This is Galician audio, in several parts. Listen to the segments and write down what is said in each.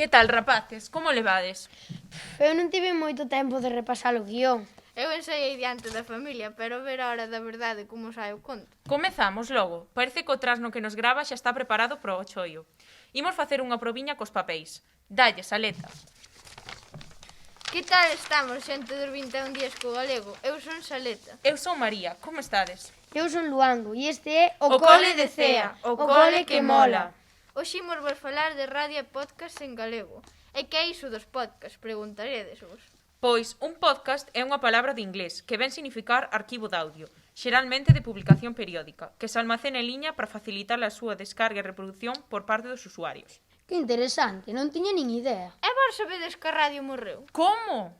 Que tal, rapaces? Como levades? Eu non tive moito tempo de repasar o guión. Eu ensaiei diante da familia, pero ver a hora da verdade como sai o conto. Comezamos logo. Parece que o trasno que nos grava xa está preparado para o choio. Imos facer unha probiña cos papéis. Dalle, Saleta. Que tal estamos, xente dos 21 días co galego? Eu son Saleta. Eu son María. Como estades? Eu son Luango e este é O cole de Cea, o cole que mola. Hoxe imos vos falar de radio e podcast en galego. E que é iso dos podcasts? Preguntaredesvos. Pois, un podcast é unha palabra de inglés que ven significar arquivo de audio, xeralmente de publicación periódica, que se almacena en liña para facilitar a súa descarga e reproducción por parte dos usuarios. Que interesante, non tiña nin idea. E vos sabedes que a radio morreu? Como?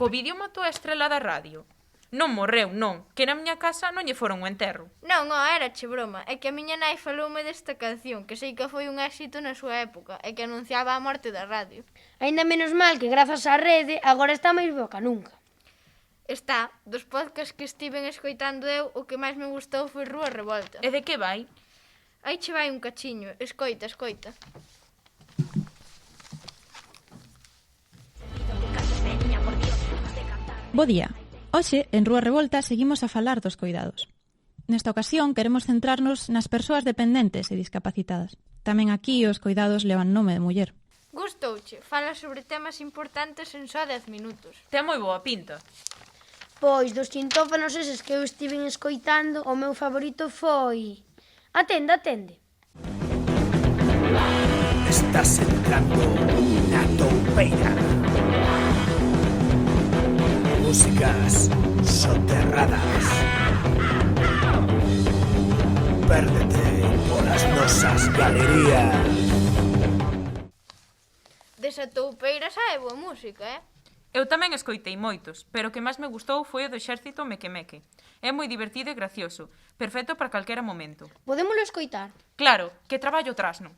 Co vídeo matou a estrela da radio? Non morreu, non, que na miña casa non lle foron o enterro. Non, era che broma, é que a miña nai faloume desta canción, que sei que foi un éxito na súa época, e que anunciaba a morte da radio. Aínda menos mal que grazas á rede agora está máis boa que nunca. Está, dos podcasts que estiven escoitando eu, o que máis me gustou foi Rúa Revolta. E de que vai? Aí che vai un cachiño, escoita, escoita. Bo día. Hoxe, en Rúa Revolta, seguimos a falar dos coidados. Nesta ocasión, queremos centrarnos nas persoas dependentes e discapacitadas. Tamén aquí os coidados levan nome de muller. Gustouche, fala sobre temas importantes en só 10 minutos. Ten moi boa pinta. Pois dos cintófanos eses que eu estiven escoitando, o meu favorito foi... Atende, atende. Estás entrando na toupeira. Músicas soterradas. Pérdete polas nosas galerías. Desa toupeira sae boa música, Eu tamén escoitei moitos, pero o que máis me gustou foi o do Exército Meque Meque. É moi divertido e gracioso, perfecto para calquera momento. Podémolo escoitar? Claro, que traballo trasno.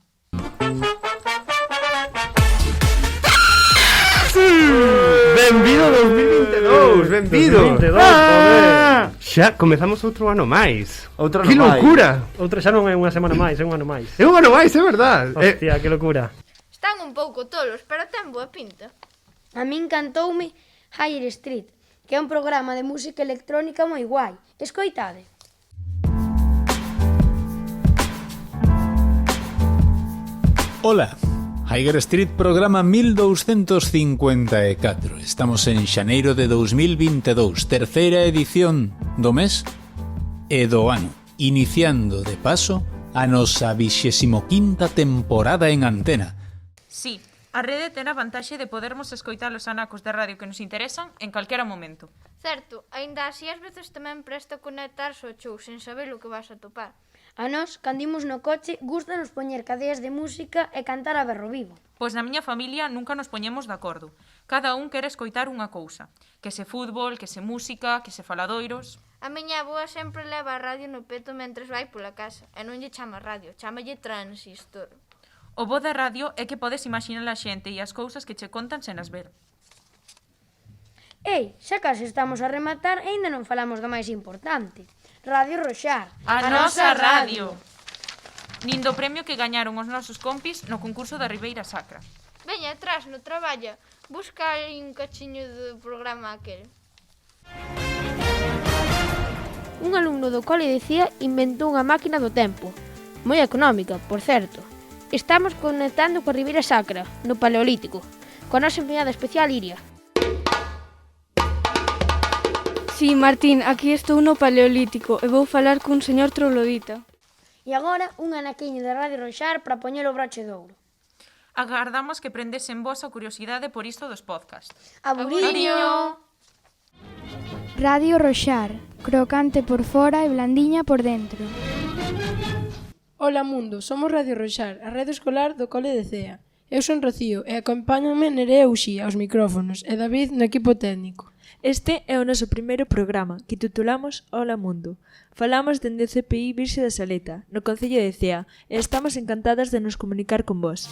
Benvido 2022, benvido. 2022, Xa comezamos outro ano máis. Outro ano Que máis. loucura. Outra xa non é unha semana máis, é un ano máis. É un ano máis, é verdad. Hostia, que locura. Están un pouco tolos, pero ten boa pinta. A min cantoume Higher Street, que é un programa de música electrónica moi guai. Escoitade. Ola, Higher Street programa 1254. Estamos en xaneiro de 2022, terceira edición do mes e do ano, iniciando de paso a nosa 25ª temporada en antena. Sí, a rede ten a vantaxe de podermos escoitar os anacos de radio que nos interesan en calquera momento. Certo, aínda así ás veces tamén presta conectarse ao show sen saber o que vas a topar. A nós, cando imos no coche, gústanos poñer cadeas de música e cantar a berro vivo. Pois na miña familia nunca nos poñemos de acordo. Cada un quere escoitar unha cousa. Que se fútbol, que se música, que se faladoiros... A miña avoa sempre leva a radio no peto mentres vai pola casa, e non lle chama radio, chámalle transistor. O bo da radio é que podes imaginar a xente e as cousas que che contan sen as ver. Ei, xa case estamos a rematar e aínda non falamos do máis importante. Radio Roxar. A nosa radio! Nin do premio que gañaron os nosos compis no concurso da Ribeira Sacra. Veña, atrás, no traballa, busca aí un cachiño do programa aquel. Un alumno do cole de Cea inventou unha máquina do tempo, moi económica, por certo. Estamos conectando coa Ribeira Sacra, no Paleolítico, coa nosa empreñada especial Iria. Sí, Martín, aquí estou no Paleolítico e vou falar cun señor troglodita. E agora un anaquiño de Radio Roxar para poñer o broche de ouro. Agardamos que prendesen vos a curiosidade por isto dos podcast. Aburiño! Radio Roxar, crocante por fora e blandiña por dentro. Ola mundo, somos Radio Roxar, a rede escolar do cole de Cea. Eu son Rocío e acompáñame Nerea Uxía aos micrófonos e David no equipo técnico. Este é o noso primeiro programa, que titulamos Ola Mundo. Falamos dende o CPI Virxe da Saleta, no Concello de Cea, e estamos encantadas de nos comunicar con vos.